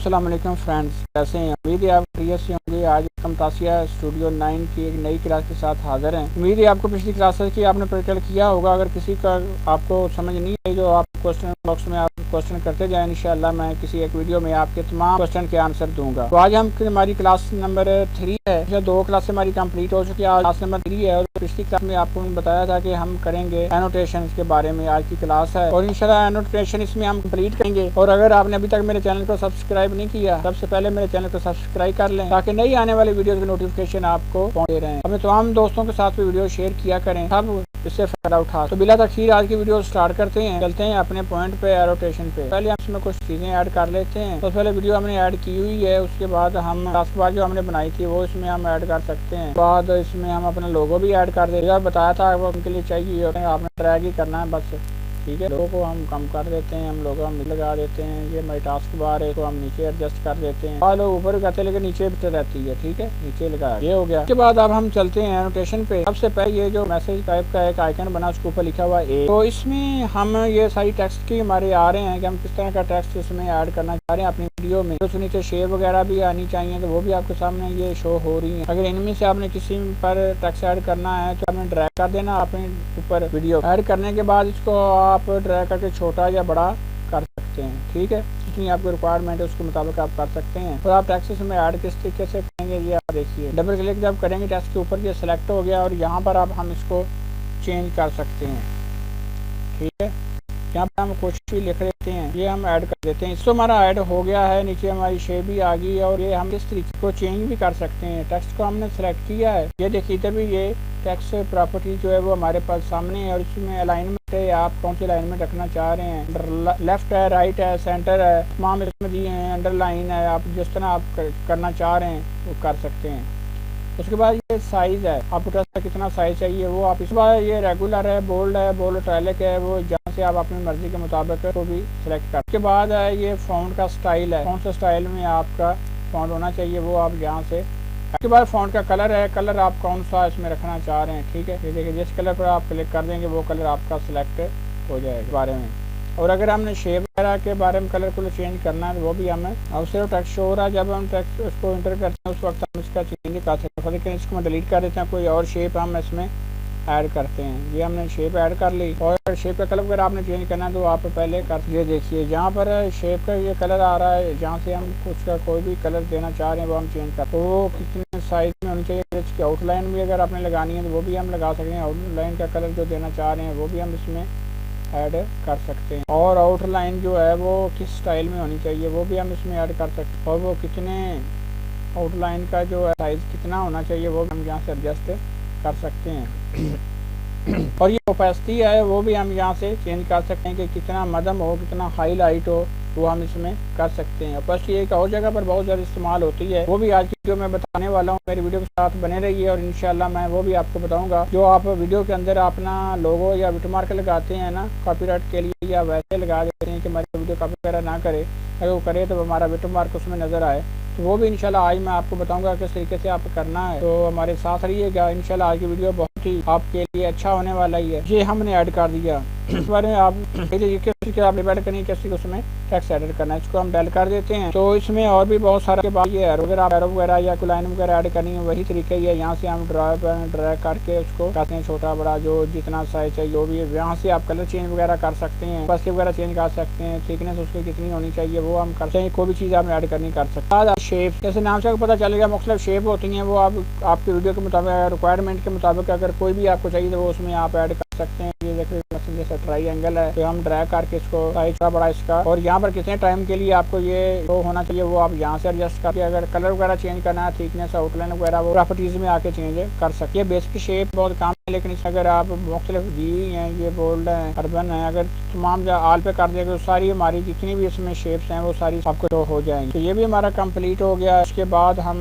अस्सलाम वालेकुम फ्रेंड्स, कैसे हैं? उम्मीद है आप खैरियत से होंगे। आज हम तासिया स्टूडियो 9 की एक नई क्लास के साथ हाजिर हैं। उम्मीद है आपको पिछली क्लासेस की आपने प्रैक्टिकल किया होगा। अगर किसी का आपको समझ नहीं आई जो आप क्वेश्चन बॉक्स में आप क्वेश्चन करते जाएं, इंशाल्लाह मैं किसी एक वीडियो में आपके तमाम क्वेश्चन के आंसर दूंगा। तो आज हमारी क्लास नंबर 3 है। 2 क्लास हमारी कंप्लीट हो चुकी है। आज क्लास नंबर 3 है और पिछली क्लास में आपको बताया था कि हम करेंगे एनोटेशन के बारे में। आज की क्लास है और इंशाल्लाह एनोटेशन इसमें हम कंप्लीट करेंगे। और अगर आपने अभी तक मेरे चैनल को सब्सक्राइब नहीं किया, सबसे पहले मेरे चैनल को सब्सक्राइब कर लें ताकि नई आने वाली वीडियो की नोटिफिकेशन आपको पहुंचते रहे। अपने तमाम दोस्तों के साथ भी वीडियो शेयर किया करें, सब इससे फायदा उठा। तो बिला तखीर आज की वीडियो स्टार्ट करते हैं। चलते हैं अपने पॉइंट पे, एनोटेशन पे। पहले हम इसमें कुछ चीजें ऐड कर लेते हैं। तो पहले वीडियो हमने ऐड की हुई है, उसके बाद हम लास्ट बार जो हमने बनाई थी वो इसमें हम ऐड कर सकते हैं। बाद इसमें हम अपना लोगो भी ऐड कर देंगे। बताया था वो उनके लिए चाहिए और आपने ट्रैक ही करना है बस, ठीक है। लोगो को हम कम कर देते हैं, हम लोगो हम लगा देते हैं। ये माई टास्क बार है तो हम नीचे एडजस्ट कर देते हैं। और लोग ऊपर करते हैं लेकिन नीचे भी रहती है, ठीक है, नीचे लगा। ये हो गया। उसके बाद अब हम चलते हैं एनोटेशन पे। सबसे पहले ये जो मैसेज टाइप का एक आइकन बना उसके ऊपर लिखा हुआ है, तो इसमें हम ये सारी टेक्स्ट की हमारे आ रहे हैं कि हम किस तरह का टेक्स्ट इसमें ऐड करना चाह रहे हैं अपनी वीडियो में। तो नीचे शेप वगैरह भी आनी चाहिए, तो वो भी आपके सामने ये शो हो रही है। अगर इनमें से आपने किसी पर टेक्स्ट ऐड करना है तो आपने ड्रैग कर देना अपने ऊपर। वीडियो ऐड करने के बाद इसको आप ड्रैग करके छोटा या बड़ा कर सकते हैं, ठीक है। जितनी आपको रिक्वायरमेंट है उसके मुताबिक आप कर सकते हैं। और आप टेक्स्ट में ऐड किस तरीके से करेंगे ये आप देखिए। डबल क्लिक जब करेंगे टेक्स्ट के ऊपर ये सिलेक्ट हो गया और यहाँ पर अब हम इसको चेंज कर सकते हैं, ठीक है। यहाँ पर हम कुछ भी लिख लेते हैं, ये हम ऐड कर देते हैं। इसको हमारा ऐड हो गया है, नीचे हमारी शेप भी आ गई है। और ये हम इस तरीके को चेंज भी कर सकते हैं। टेक्स्ट को हमने सेलेक्ट किया है, ये देखिए इधर भी ये टेक्स्ट प्रॉपर्टी जो है वो हमारे पास सामने है। और इसमें अलाइनमेंट है, आप कौन सी अलाइनमेंट रखना चाह रहे हैं, लेफ्ट है, राइट है, सेंटर है, तमाम इसमें दिए हैं, अंडरलाइन है। आप जिस तरह आप करना चाह रहे हैं वो कर सकते हैं। उसके बाद ये साइज है, आपको टेक्स्ट का कितना साइज चाहिए वो आप। इस बार ये रेगुलर है, बोल्ड इटैलिक है, वो जहाँ से आप अपनी मर्जी के मुताबिक को भी सिलेक्ट कर। उसके बाद है ये फॉन्ट का स्टाइल है, कौन सा स्टाइल में आपका फॉन्ट होना चाहिए वो आप यहाँ से। उसके बाद फॉन्ट का कलर है, कलर आप कौन सा इसमें रखना चाह रहे हैं, ठीक है। ये देखिए जिस कलर पर आप क्लिक कर देंगे वो कलर आपका सिलेक्ट हो जाएगा इस बारे में। और अगर हमने शेप वगैरह के बारे में कलर को चेंज करना है तो वो भी हमें अब सिर्फ टेक्स्ट शो हो रहा है। जब हम टेक्स्ट उसको इंटर करते हैं उस वक्त हम इसका चेंज कर सकते हैं। लेकिन इसको मैं डिलीट कर देते हैं, कोई और शेप हम इसमें ऐड करते हैं। ये हमने शेप ऐड कर ली। और शेप का कलर वगैरह आपने चेंज करना है तो आप पहले कर, ये देखिए जहाँ पर शेप का ये कलर आ रहा है, जहाँ से हम उसका कोई भी कलर देना चाह रहे हैं वो हम चेंज कर। तो वो कितने साइज में होनी चाहिए, इसकी आउटलाइन भी अगर आपने लगानी है तो वो भी हम लगा सकते हैं। आउटलाइन का कलर जो देना चाह रहे हैं वो भी हम इसमें ऐड कर सकते हैं। और आउटलाइन जो है वो किस स्टाइल में होनी चाहिए वो भी हम इसमें ऐड कर सकते हैं। और वो कितने आउटलाइन का जो है साइज कितना होना चाहिए वो हम यहाँ से एडजस्ट कर सकते हैं। और ये ओपेसिटी है वो भी हम यहाँ से चेंज कर सकते हैं कि कितना मध्यम हो, कितना हाईलाइट हो, वो हम इसमें कर सकते हैं। ओपेसिटी एक और जगह पर बहुत ज़्यादा इस्तेमाल होती है, वो भी आज की वीडियो में बताने वाला हूँ। मेरी वीडियो के साथ बने रहिए और इंशाल्लाह मैं वो भी आपको बताऊंगा। जो आप वीडियो के अंदर अपना लोगो या वाटरमार्क लगाते हैं ना कॉपीराइट के लिए, या वैसे लगा देते हैं कि हमारी वीडियो कॉपी वगैरह ना करे, अगर वो करे तो हमारा वाटरमार्क उसमें नज़र आए, तो वो भी इंशाल्लाह आज मैं आपको बताऊंगा किस तरीके से आप करना है। तो हमारे साथ रहिएगा, इंशाल्लाह आज की वीडियो बहुत ही आपके लिए अच्छा होने वाला ही है। ये हमने ऐड कर दिया। इस बारे में आप किस आप डिपेंड करें किसी को उसमें टेक्स्ट एडिट करना है, इसको हम डेल कर देते हैं। तो इसमें और भी बहुत सारे के बाद ये अगर आप एरो वगैरह या कोई लाइन वगैरह ऐड करनी है वही तरीके ही है। यहाँ से हम ड्रैग करके उसको करते हैं छोटा बड़ा, जो जितना साइज चाहिए वो भी। यहाँ से आप कलर चेंज वगैरह कर सकते हैं, बस वगैरह चेंज कर सकते हैं, थिकनेस उसकी कितनी होनी चाहिए वो हम कर सकते हैं। कोई भी चीज़ आपने ऐड करनी कर सकते हैं। शेप जैसे नाम से पता चलेगा मुख्तलिफ शेप होती हैं, वो आप आपकी वीडियो के मुताबिक रिक्वायरमेंट के मुताबिक अगर कोई भी आपको चाहिए तो वो उसमें आप ऐड कर सकते हैं। ये देखिए जैसे ट्रायंगल है तो हम ड्रैग करके इसको साइज का बड़ा इसका, और यहाँ पर कितने टाइम के लिए आपको ये शो होना चाहिए वो आप यहाँ से एडजस्ट करके अगर कलर वगैरह चेंज करना है, थिकनेस, आउटलाइन वगैरह वो प्रॉपर्टीज में आके चेंज कर सकते हैं। बेसिक शेप बहुत काम है, लेकिन इस अगर आप मुख्तलिफ दी हुई हैं, ये बोल्ड है, अर्बन है, अगर तमाम ऑल पे कर देगा तो सारी हमारी जितनी भी इसमें शेप्स हैं वो सारी आपको शो हो जाएंगी। तो ये भी हमारा कंप्लीट हो गया। इसके बाद हम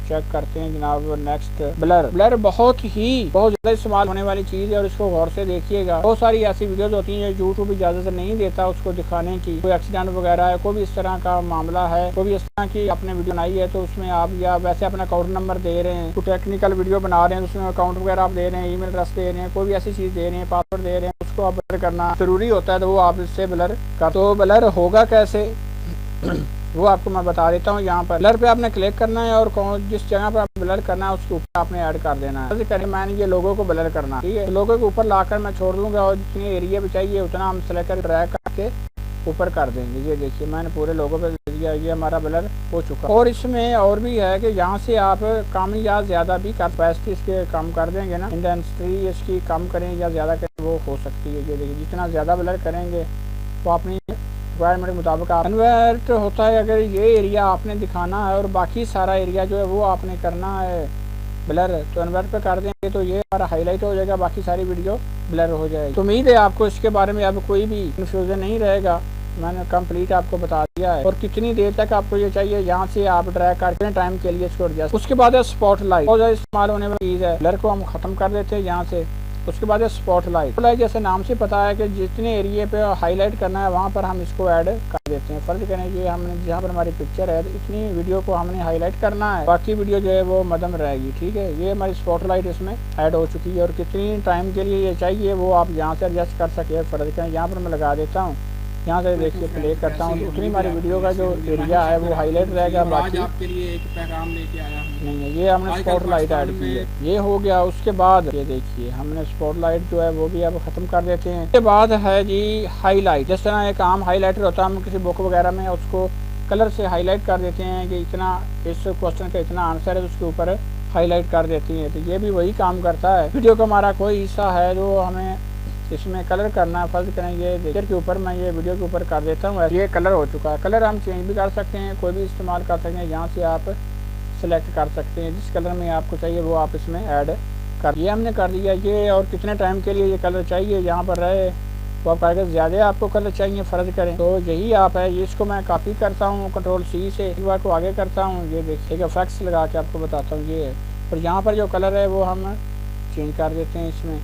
चेक करते हैं जनाब नेक्स्ट ब्लर बहुत ज़्यादा इस्तेमाल होने वाली चीज़ है और इसको गौर से देखिएगा। बहुत सारी ऐसी वीडियोस होती हैं जो यूट्यूब इजाज़त नहीं देता उसको दिखाने की, कोई एक्सीडेंट वगैरह है, कोई भी इस तरह का मामला है, कोई भी इस तरह की आपने वीडियो बनाई है तो उसमें आप या वैसे अपना अकाउंट नंबर दे रहे हैं, कोई टेक्निकल वीडियो बना रहे हैं उसमें अकाउंट वगैरह आप दे रहे हैं, ईमेल एड्रेस दे रहे हैं, कोई भी ऐसी चीज़ दे रहे हैं, पासवर्ड दे रहे हैं, उसको आप ब्लर करना ज़रूरी होता है, तो वो आप इससे ब्लर कर। तो ब्लर होगा कैसे वो आपको मैं बता देता हूँ। यहाँ पर ब्लर पे आपने क्लिक करना है और जिस जगह पर आप ब्लर करना है उसके ऊपर आपने ऐड कर देना है। जैसे मैंने ये लोगो को ब्लर करना, ठीक है, लोगो के ऊपर लाकर मैं छोड़ दूंगा और जितनी एरिया भी चाहिए उतना हम सेलेक्ट कर ड्रैग करके ऊपर कर देंगे। ये देखिए मैंने पूरे लोगो पे दे दिया, ये हमारा ब्लर हो चुका। और इसमें और भी है कि यहाँ से आप कम या ज़्यादा भी कैपेसिटी इसके कम कर देंगे ना, इंटेंसिटी इसकी कम करें या ज़्यादा करें वो हो सकती है। ये देखिए जितना ज़्यादा ब्लर करेंगे तो अपनी रिक्वायरमेंट के मुताबिक कन्वर्ट होता है। अगर ये एरिया आपने दिखाना है और बाकी सारा एरिया जो है वो आपने करना है ब्लर, तो कन्वर्ट पे कर देंगे तो ये हमारा हाईलाइट हो जाएगा, बाकी सारी वीडियो ब्लर हो जाएगी। तो उम्मीद है आपको इसके बारे में अब कोई भी कन्फ्यूजन नहीं रहेगा, मैंने कंप्लीट आपको बता दिया है। और कितनी देर तक आपको ये चाहिए यहाँ से आप ड्रैग करके टाइम के लिए छोड़ दिया। उसके बाद है स्पॉटलाइट, बहुत ज़्यादा इस्तेमाल होने वाली चीज़ है। ब्लर को हम खत्म कर देते हैं यहाँ से। उसके बाद है स्पॉटलाइट, जैसे नाम से पता है कि जितने एरिया पे हाईलाइट करना है वहाँ पर हम इसको ऐड कर देते हैं। फर्ज करें कि हमने जहाँ पर हमारी पिक्चर है इतनी वीडियो को हमने हाईलाइट करना है, बाकी वीडियो जो है वो मदम रहेगी, ठीक है। ये हमारी स्पॉटलाइट इसमें ऐड हो चुकी है और कितनी टाइम के लिए ये चाहिए वो आप यहाँ से एडजस्ट कर सकते हैं। फर्ज करें यहाँ पर मैं लगा देता हूँ, यहाँ से देखिए प्ले करता हूँ तो उतनी हमारी वीडियो का जो एरिया है वो हाईलाइट रहेगा। बाकी आपके लिए एक पैगाम लेके आया हूँ, नहीं है, ये हमने स्पॉटलाइट ऐड की है, ये हो गया। उसके बाद ये देखिए हमने स्पॉटलाइट जो है वो भी अब खत्म कर देते हैं। उसके बाद है जी हाईलाइट। जिस तरह एक आम हाईलाइटर होता है, हम किसी बुक वगैरह में उसको कलर से हाईलाइट कर देते हैं कि इतना इस क्वेश्चन का इतना आंसर है तो उसके ऊपर हाईलाइट कर देती है। तो ये भी वही काम करता है। वीडियो का हमारा कोई हिस्सा है जो हमें इसमें कलर करना है, फर्ज करें ये पिक्चर के ऊपर मैं ये वीडियो के ऊपर कर देता हूँ, ये कलर हो चुका है। कलर हम चेंज भी कर सकते हैं, कोई भी इस्तेमाल कर सकते हैं। यहाँ से आप सेलेक्ट कर सकते हैं जिस कलर में आपको चाहिए वो आप इसमें ऐड कर, ये हमने कर दिया ये। और कितने टाइम के लिए ये कलर चाहिए यहाँ पर रहे तो आप अगर ज़्यादा आपको कलर चाहिए फ़र्ज करें तो यही आप है, इसको मैं कॉपी करता हूँ Ctrl+C से, एक बार को आगे करता हूँ। ये देखिए इफेक्ट्स लगा के आपको बताता हूँ ये है। और यहाँ पर जो कलर है वो हम चेंज कर देते हैं इसमें,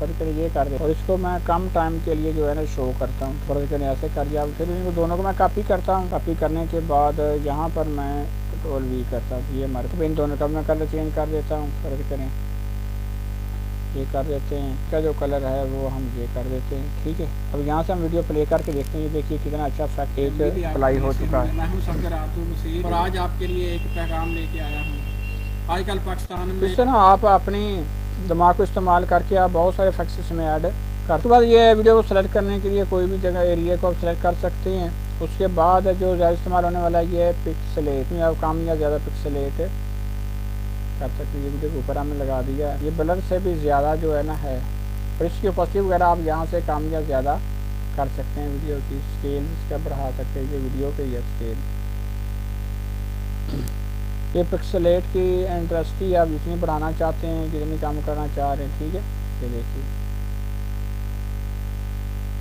फर्ज करें ये कर दे और इसको मैं कम टाइम के लिए जो है ना शो करता हूँ। फर्ज करें ऐसे कर दिया। फिर इनको दोनों को मैं कॉपी करता हूँ, कॉपी करने के बाद यहाँ पर मैं Ctrl+V करता हूँ। ये हमारे इन दोनों का मैं कलर चेंज कर देता हूँ। फर्ज करें ये कर देते हैं, इसका जो कलर है वो हम ये कर देते हैं, ठीक है। अब यहाँ से हम वीडियो प्ले करके देखते हैं। ये देखिए कितना अच्छा इफेक्ट एक अप्लाई हो चुका है। मैं हूं सफदर आतूर मसीह और आज आपके लिए एक पैगाम लेके आया हूँ। आजकल पाकिस्तान में इस तरह आप अपनी दिमाग को इस्तेमाल करके आप बहुत सारे इफेक्ट्स इसमें ऐड कर। उसके बाद ये वीडियो को सेलेक्ट करने के लिए कोई भी जगह एरिया को आप सेलेक्ट कर सकते हैं। उसके बाद जो ज़्यादा इस्तेमाल होने वाला है ये है पिक्सलेट, में आप कम या ज़्यादा पिक्सलेट कर सकते हैं। ये वीडियो के ऊपर हमने लगा दिया है। ये ब्लर से भी ज़्यादा जो है ना है, और इसकी उपस्थिति वगैरह आप यहाँ से कम या ज़्यादा कर सकते हैं। वीडियो की स्केल इसका बढ़ा सकते हैं, ये वीडियो की है स्केल। ये पिक्सलेट की इंटेंसिटी आप जितनी बढ़ाना चाहते हैं, जितनी कम करना चाह रहे हैं, ठीक है। ये देखिए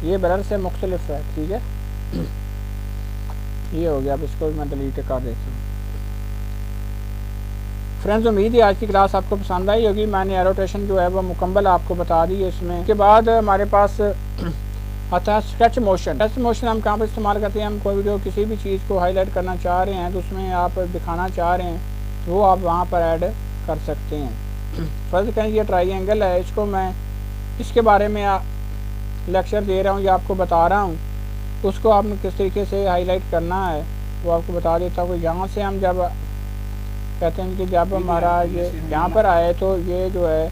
ये ब्लर से मुख्तलिफ है, ठीक है। ये हो गया। अब इसको मैं डिलीट कर देता हूँ। फ्रेंड्स उम्मीद है आज की क्लास आपको पसंद आई होगी। मैंने एरोटेशन जो है वो मुकम्मल आपको बता दी है इसमें। उसके बाद हमारे पास आता है स्केच मोशन। स्केच मोशन हम कहाँ पर इस्तेमाल करते हैं, हम कोई वीडियो किसी भी चीज़ को हाईलाइट करना चाह रहे हैं तो उसमें आप दिखाना चाह रहे हैं तो वो आप वहाँ पर ऐड कर सकते हैं। फर्ज करें ये ट्राइंगल है, इसको मैं इसके बारे में लेक्चर दे रहा हूँ या आपको बता रहा हूँ, उसको आपने किस तरीके से हाईलाइट करना है वो आपको बता देता हूँ। यहाँ से हम जब कहते हैं कि जब हमारा ये यहाँ पर आए तो ये जो है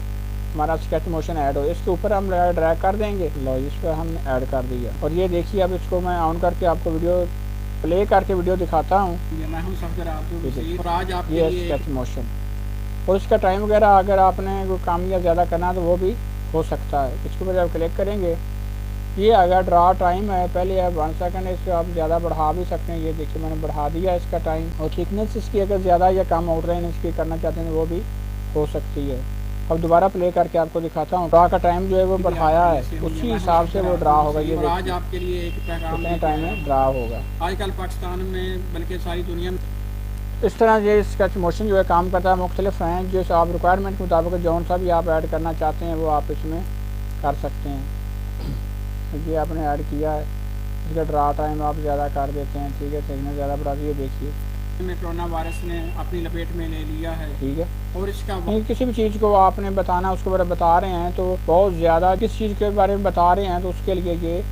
हमारा स्केच मोशन ऐड हो, इसके ऊपर हम ड्रैग कर देंगे। लो इस पर हमने ऐड कर दिया और ये देखिए अब इसको मैं ऑन करके आपको वीडियो प्ले करके वीडियो दिखाता हूँ। ये स्केच मोशन और इसका टाइम वगैरह अगर आपने कोई काम या ज़्यादा करना है तो वो भी हो सकता है। इसके ऊपर जब क्लिक करेंगे ये अगर ड्रा टाइम है पहले आप 1 सेकंड है, इसको आप ज़्यादा बढ़ा भी सकते हैं। ये देखिए मैंने बढ़ा दिया इसका टाइम। और थिकनेस इसकी अगर ज़्यादा या कम आउटलाइन इसकी करना चाहते हैं वो भी हो सकती है। अब दोबारा प्ले करके आपको दिखाता हूँ। ड्रा का टाइम जो है वो बढ़ाया है, उसी हिसाब से वो ड्रा होगा। ये आज आपके लिए एक पैगाम कितने टाइम में ड्रा होगा। आजकल पाकिस्तान में बल्कि सारी दुनिया में इस तरह ये स्केच मोशन जो है काम करता है। मुख्तलिफ हैं जो आप रिक्वायरमेंट के मुताबिक जौन सा भी आप ऐड करना चाहते हैं वो आप इसमें कर सकते हैं। ये आपने ऐड किया है, इसका ड्रा टाइम आप ज़्यादा कर देते हैं, ठीक है। थिकनेस ज़्यादा बढ़ा दिए, देखिए कोरोना वायरस ने अपनी लपेट में ले लिया है, ठीक है। और इसका किसी भी चीज़ को आपने बताना उसके बारे में बता रहे हैं तो बहुत ज़्यादा किस चीज़ के बारे में बता रहे हैं तो उसके लिए ये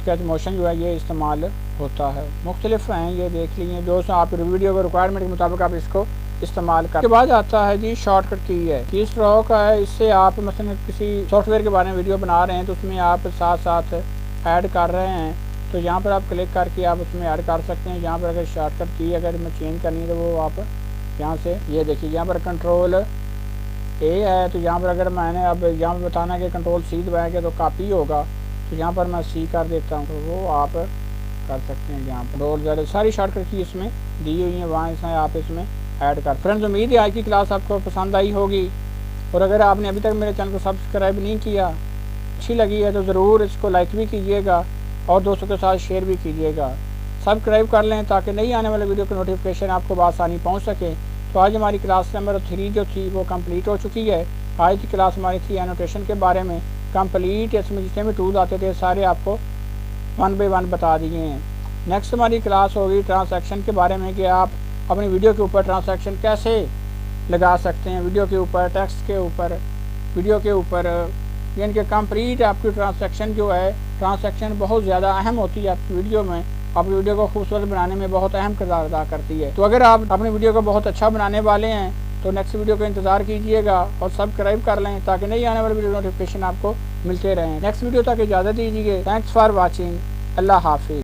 स्केच मोशन जो है ये इस्तेमाल होता है। मुख्तलिफ हैं, ये देख लीजिए दोस्तों, आप वीडियो के रिक्वायरमेंट के मुताबिक आप इसको इस्तेमाल कर। के बाद आता है जी शॉर्टकट की है, की स्ट्रोक है। इससे आप मसलन किसी सॉफ्टवेयर के बारे में वीडियो बना रहे हैं तो उसमें आप साथ साथ ऐड कर रहे हैं, तो यहाँ पर आप क्लिक करके आप उसमें ऐड कर सकते हैं। यहाँ पर अगर शॉर्टकट की अगर मैं चेंज करनी है तो वो आप यहाँ से ये देखिए, यहाँ पर कंट्रोल ए है, तो यहाँ पर अगर मैंने अब यहाँ पर बताना कि कंट्रोल सी दबाएंगे तो कॉपी होगा, तो यहाँ पर मैं सी कर देता हूँ, तो वो आप कर सकते हैं। यहाँ पर रोल ज़्यादा सारी शॉर्टकट की इसमें दी हुई हैं, वहाँ से आप इसमें ऐड कर। फ्रेंड्स, उम्मीद है आज की क्लास आपको पसंद आई होगी, और अगर आपने अभी तक मेरे चैनल को सब्सक्राइब नहीं किया, अच्छी लगी है तो ज़रूर इसको लाइक भी कीजिएगा और दोस्तों के साथ शेयर भी कीजिएगा। सब्सक्राइब कर लें ताकि नई आने वाले वीडियो की नोटिफिकेशन आपको बआसानी पहुँच सके। तो आज हमारी क्लास नंबर 3 जो थी वो कंप्लीट हो चुकी है। आज की क्लास हमारी थी एनोटेशन के बारे में कंप्लीट। इसमें जितने भी टूल आते थे सारे आपको 1 बाय 1 बता दिए हैं। नेक्स्ट हमारी क्लास होगी ट्रांसैक्शन के बारे में, कि आप अपनी वीडियो के ऊपर ट्रांसैक्शन कैसे लगा सकते हैं, वीडियो के ऊपर, टेक्स्ट के ऊपर, वीडियो के ऊपर, यानी कि कंप्लीट आपकी ट्रांसैक्शन जो है, ट्रांसैक्शन बहुत ज़्यादा अहम होती है आपकी वीडियो में, आपकी वीडियो को खूबसूरत बनाने में बहुत अहम किरदार अदा करती है। तो अगर आप अपनी वीडियो को बहुत अच्छा बनाने वाले हैं तो नेक्स्ट वीडियो का इंतज़ार कीजिएगा और सब्सक्राइब कर लें ताकि नई आने वाली वीडियो नोटिफिकेशन आपको मिलते रहें। नेक्स्ट वीडियो तक इजाज़त दीजिए। Thanks for watching. अल्लाह हाफिज़।